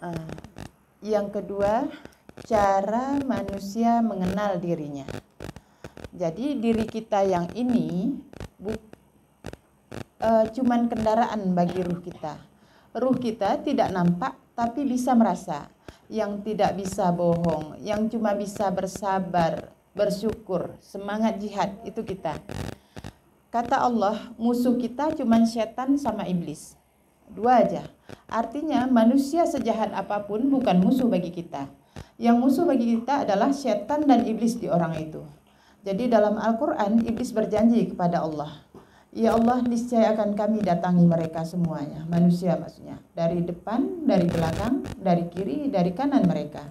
Uh, yang kedua, cara manusia mengenal dirinya. Jadi diri kita yang ini cuman kendaraan bagi ruh kita. Ruh kita tidak nampak tapi bisa merasa, yang tidak bisa bohong, yang cuma bisa bersabar, bersyukur, semangat jihad, itu kita. Kata Allah, musuh kita cuman setan sama iblis. Dua aja. Artinya manusia sejahat apapun bukan musuh bagi kita. Yang musuh bagi kita adalah setan dan iblis di orang itu. Jadi dalam Al-Quran, iblis berjanji kepada Allah, ya Allah, niscaya akan kami datangi mereka semuanya, manusia maksudnya, dari depan, dari belakang, dari kiri, dari kanan mereka.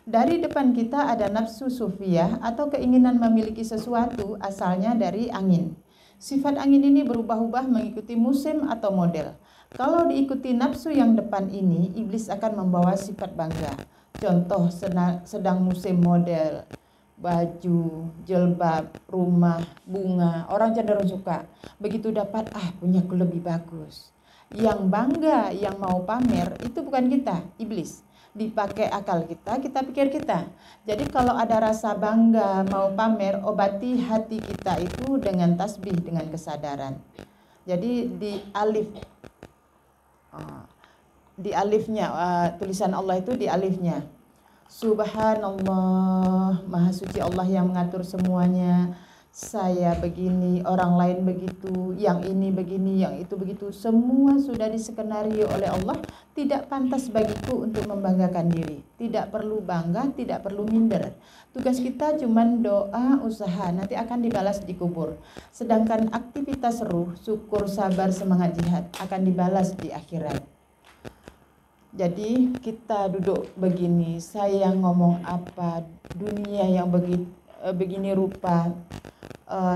Dari depan kita ada nafsu sufiyah atau keinginan memiliki sesuatu, asalnya dari angin. Sifat angin ini berubah-ubah mengikuti musim atau model. Kalau diikuti nafsu yang depan ini, iblis akan membawa sifat bangga. Contoh sedang musim model baju, jilbab, rumah, bunga, orang cenderung suka. Begitu dapat, punyaku lebih bagus. Yang bangga, yang mau pamer, itu bukan kita, iblis. Dipakai akal kita, kita pikir kita. Jadi kalau ada rasa bangga, mau pamer, obati hati kita itu dengan tasbih, dengan kesadaran. Jadi di alifnya, tulisan Allah itu di alifnya. Subhanallah, maha suci Allah yang mengatur semuanya. Saya begini, orang lain begitu, yang ini begini, yang itu begitu. Semua sudah diskenario oleh Allah. Tidak pantas bagiku untuk membanggakan diri. Tidak perlu bangga, tidak perlu minder. Tugas kita cuma doa, usaha, nanti akan dibalas di kubur. Sedangkan aktivitas ruh, syukur, sabar, semangat jihad akan dibalas di akhirat. Jadi kita duduk begini, saya ngomong apa, dunia yang begini rupa,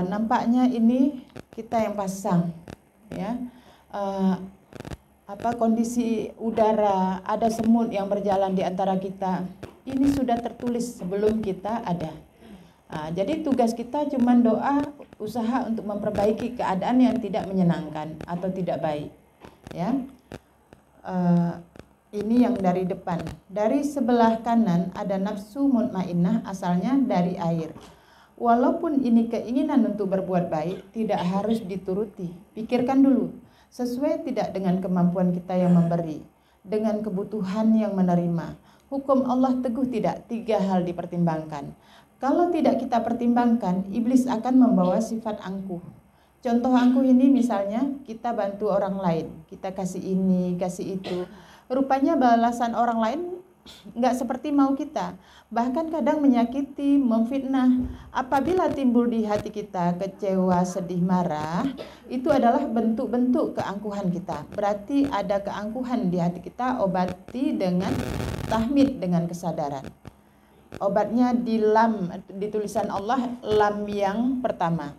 nampaknya ini kita yang pasang, ya. Kondisi udara, ada semut yang berjalan di antara kita, ini sudah tertulis sebelum kita ada. Jadi tugas kita cuma doa, usaha untuk memperbaiki keadaan yang tidak menyenangkan atau tidak baik, ya. Ini yang dari depan. Dari sebelah kanan ada nafsu mutmainnah, asalnya dari air. Walaupun ini keinginan untuk berbuat baik, tidak harus dituruti. Pikirkan dulu, sesuai tidak dengan kemampuan kita yang memberi, dengan kebutuhan yang menerima. Hukum Allah teguh tidak? 3 hal dipertimbangkan. Kalau tidak kita pertimbangkan, iblis akan membawa sifat angkuh. Contoh angkuh ini misalnya kita bantu orang lain, kita kasih ini, kasih itu. Rupanya balasan orang lain nggak seperti mau kita, bahkan kadang menyakiti, memfitnah. Apabila timbul di hati kita kecewa, sedih, marah, itu adalah bentuk-bentuk keangkuhan kita. Berarti ada keangkuhan di hati kita, obati dengan tahmid, dengan kesadaran. Obatnya di tulisan Allah, lam yang pertama.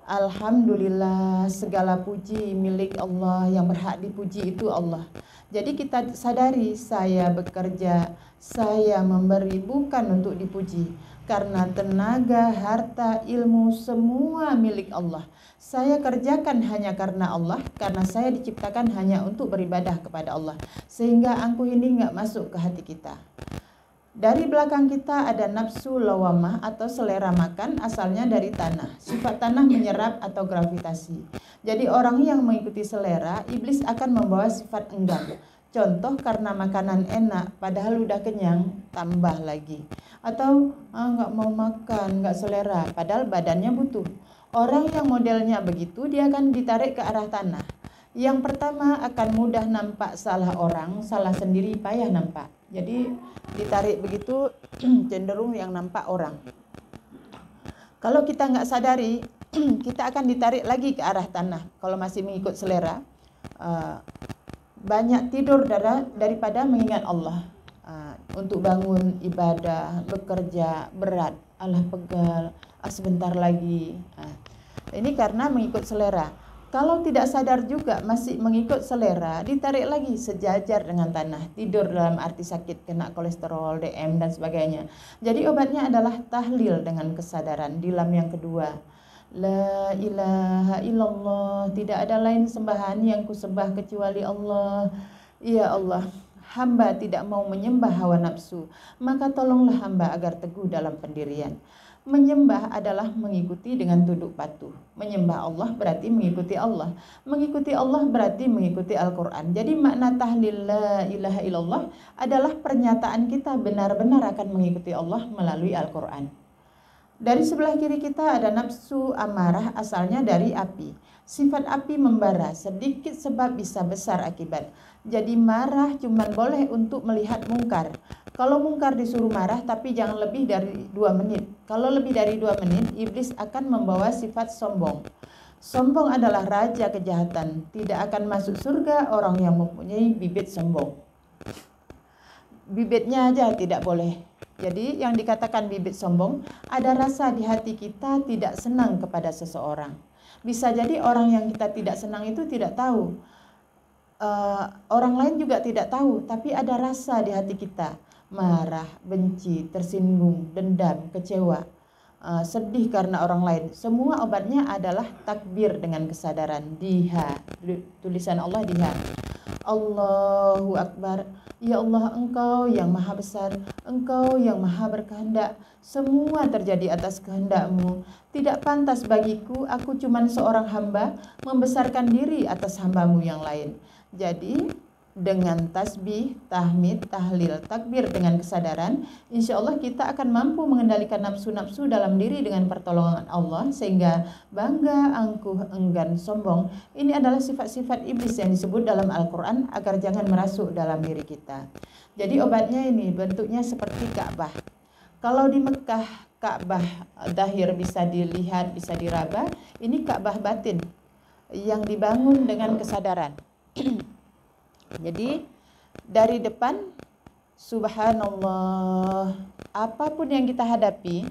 Alhamdulillah, segala puji milik Allah, yang berhak dipuji itu Allah. Jadi kita sadari, saya bekerja, saya memberi bukan untuk dipuji. Karena tenaga, harta, ilmu, semua milik Allah. Saya kerjakan hanya karena Allah, karena saya diciptakan hanya untuk beribadah kepada Allah. Sehingga angkuh ini nggak masuk ke hati kita. Dari belakang kita ada nafsu lawamah atau selera makan, asalnya dari tanah. Sifat tanah menyerap atau gravitasi. Jadi orang yang mengikuti selera, iblis akan membawa sifat enggan. Contoh karena makanan enak, padahal udah kenyang, tambah lagi. Atau nggak mau makan, nggak selera, padahal badannya butuh. Orang yang modelnya begitu, dia akan ditarik ke arah tanah. Yang pertama akan mudah nampak salah orang, salah sendiri payah nampak. Jadi ditarik begitu cenderung yang nampak orang. Kalau kita nggak sadari, kita akan ditarik lagi ke arah tanah. Kalau masih mengikut selera, banyak tidur daripada mengingat Allah. Untuk bangun ibadah, bekerja berat, alah pegal, sebentar lagi. Ini karena mengikut selera. Kalau tidak sadar juga masih mengikut selera, ditarik lagi sejajar dengan tanah. Tidur dalam arti sakit, kena kolesterol, DM dan sebagainya. Jadi obatnya adalah tahlil dengan kesadaran di lam yang kedua. La ilaha illallah, tidak ada lain sembahan yang kusembah kecuali Allah. Ya Allah, hamba tidak mau menyembah hawa nafsu, maka tolonglah hamba agar teguh dalam pendirian. Menyembah adalah mengikuti dengan tunduk patuh. Menyembah Allah berarti mengikuti Allah. Mengikuti Allah berarti mengikuti Al-Quran. Jadi makna tahlil la ilaha illallah adalah pernyataan kita benar-benar akan mengikuti Allah melalui Al-Quran. Dari sebelah kiri kita ada nafsu amarah, asalnya dari api. Sifat api membara, sedikit sebab bisa besar akibat. Jadi marah cuma boleh untuk melihat mungkar. Kalau mungkar disuruh marah, tapi jangan lebih dari 2 menit. Kalau lebih dari 2 menit, iblis akan membawa sifat sombong. Sombong adalah raja kejahatan. Tidak akan masuk surga orang yang mempunyai bibit sombong. Bibitnya aja tidak boleh. Jadi yang dikatakan bibit sombong, ada rasa di hati kita tidak senang kepada seseorang. Bisa jadi orang yang kita tidak senang itu tidak tahu. Orang lain juga tidak tahu, tapi ada rasa di hati kita. Marah, benci, tersinggung, dendam, kecewa, sedih karena orang lain. Semua obatnya adalah takbir dengan kesadaran. Diha, tulisan Allah diha. Allahu Akbar. Ya Allah, Engkau yang maha besar, Engkau yang maha berkehendak. Semua terjadi atas kehendak-Mu. Tidak pantas bagiku, aku cuma seorang hamba, membesarkan diri atas hamba-Mu yang lain. Jadi dengan tasbih, tahmid, tahlil, takbir dengan kesadaran, insya Allah kita akan mampu mengendalikan nafsu-nafsu dalam diri dengan pertolongan Allah, sehingga bangga, angkuh, enggan, sombong ini adalah sifat-sifat iblis yang disebut dalam Al-Quran agar jangan merasuk dalam diri kita. Jadi obatnya ini bentuknya seperti Ka'bah. Kalau di Mekah Ka'bah zahir bisa dilihat, bisa diraba, ini Ka'bah batin yang dibangun dengan kesadaran. Jadi dari depan, subhanallah, apapun yang kita hadapi,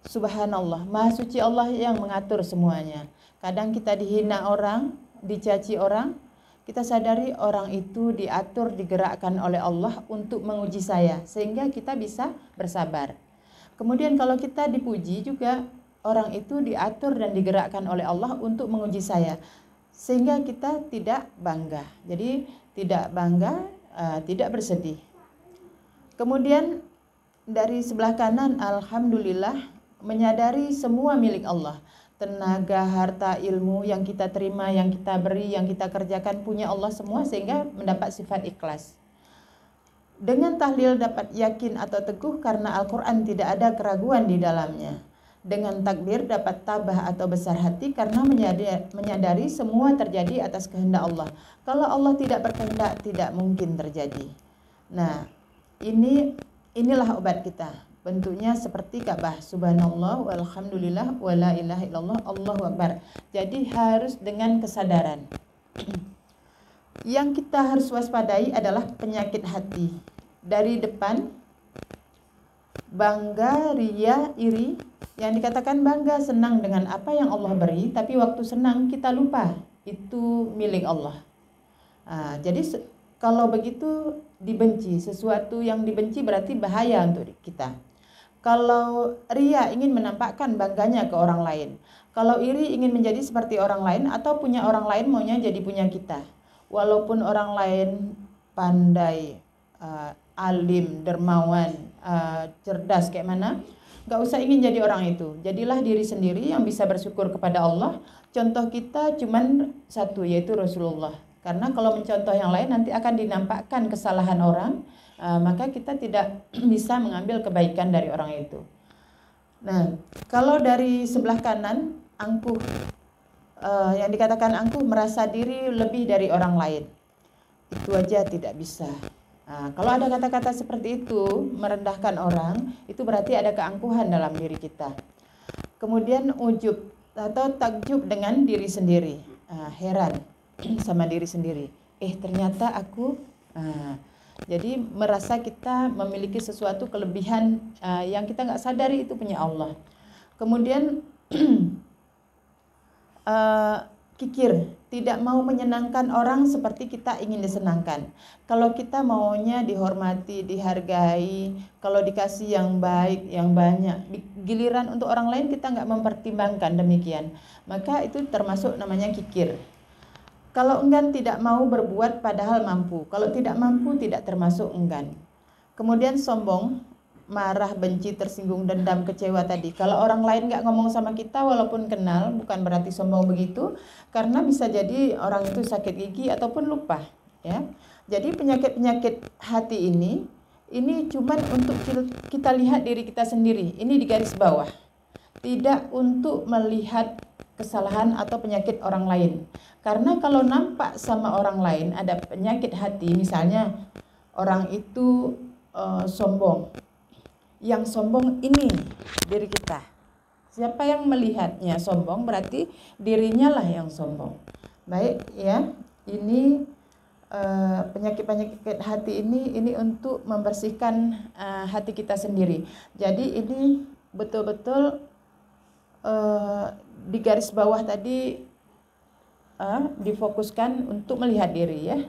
subhanallah, maha suci Allah yang mengatur semuanya. Kadang kita dihina orang, dicaci orang, kita sadari orang itu diatur, digerakkan oleh Allah untuk menguji saya, sehingga kita bisa bersabar. Kemudian kalau kita dipuji juga, orang itu diatur dan digerakkan oleh Allah untuk menguji saya, sehingga kita tidak bangga. Jadi tidak bangga, tidak bersedih. Kemudian dari sebelah kanan, alhamdulillah, menyadari semua milik Allah. Tenaga, harta, ilmu yang kita terima, yang kita beri, yang kita kerjakan punya Allah semua, sehingga mendapat sifat ikhlas. Dengan tahlil dapat yakin atau teguh karena Al-Quran tidak ada keraguan di dalamnya. Dengan takbir dapat tabah atau besar hati karena menyadari semua terjadi atas kehendak Allah. Kalau Allah tidak berkehendak, tidak mungkin terjadi. Nah, inilah obat kita. Bentuknya seperti Ka'bah. Subhanallah walhamdulillah wala ilaha illallah Allahu Akbar. Jadi harus dengan kesadaran. Yang kita harus waspadai adalah penyakit hati. Dari depan, bangga, ria, iri. Yang dikatakan bangga, senang dengan apa yang Allah beri, tapi waktu senang kita lupa itu milik Allah. Jadi kalau begitu dibenci, sesuatu yang dibenci berarti bahaya untuk kita. Kalau ria ingin menampakkan bangganya ke orang lain. Kalau iri ingin menjadi seperti orang lain, atau punya orang lain maunya jadi punya kita. Walaupun orang lain pandai, alim, dermawan, cerdas kayak mana, gak usah ingin jadi orang itu. Jadilah diri sendiri yang bisa bersyukur kepada Allah. Contoh kita cuman satu, yaitu Rasulullah. Karena kalau mencontoh yang lain nanti akan dinampakkan kesalahan orang, maka kita tidak bisa mengambil kebaikan dari orang itu. Nah, kalau dari sebelah kanan, angkuh, yang dikatakan angkuh merasa diri lebih dari orang lain, itu aja tidak bisa. Kalau ada kata-kata seperti itu, merendahkan orang, itu berarti ada keangkuhan dalam diri kita. Kemudian ujub atau takjub dengan diri sendiri, heran sama diri sendiri. Ternyata aku, jadi merasa kita memiliki sesuatu kelebihan yang kita nggak sadari itu punya Allah. Kemudian kikir, tidak mau menyenangkan orang seperti kita ingin disenangkan. Kalau kita maunya dihormati, dihargai, kalau dikasih yang baik, yang banyak, giliran untuk orang lain kita nggak mempertimbangkan demikian, maka itu termasuk namanya kikir. Kalau enggan tidak mau berbuat padahal mampu. Kalau tidak mampu tidak termasuk enggan. Kemudian sombong, marah, benci, tersinggung, dendam, kecewa tadi. Kalau orang lain nggak ngomong sama kita walaupun kenal, bukan berarti sombong begitu, karena bisa jadi orang itu sakit gigi ataupun lupa, ya. Jadi penyakit-penyakit hati ini cuman untuk kita lihat diri kita sendiri. Ini di garis bawah. Tidak untuk melihat kesalahan atau penyakit orang lain. Karena kalau nampak sama orang lain ada penyakit hati, misalnya orang itu sombong. Yang sombong ini diri kita. Siapa yang melihatnya sombong berarti dirinya lah yang sombong. Baik ya, ini penyakit-penyakit hati ini untuk membersihkan hati kita sendiri. Jadi ini betul-betul di garis bawah tadi difokuskan untuk melihat diri ya.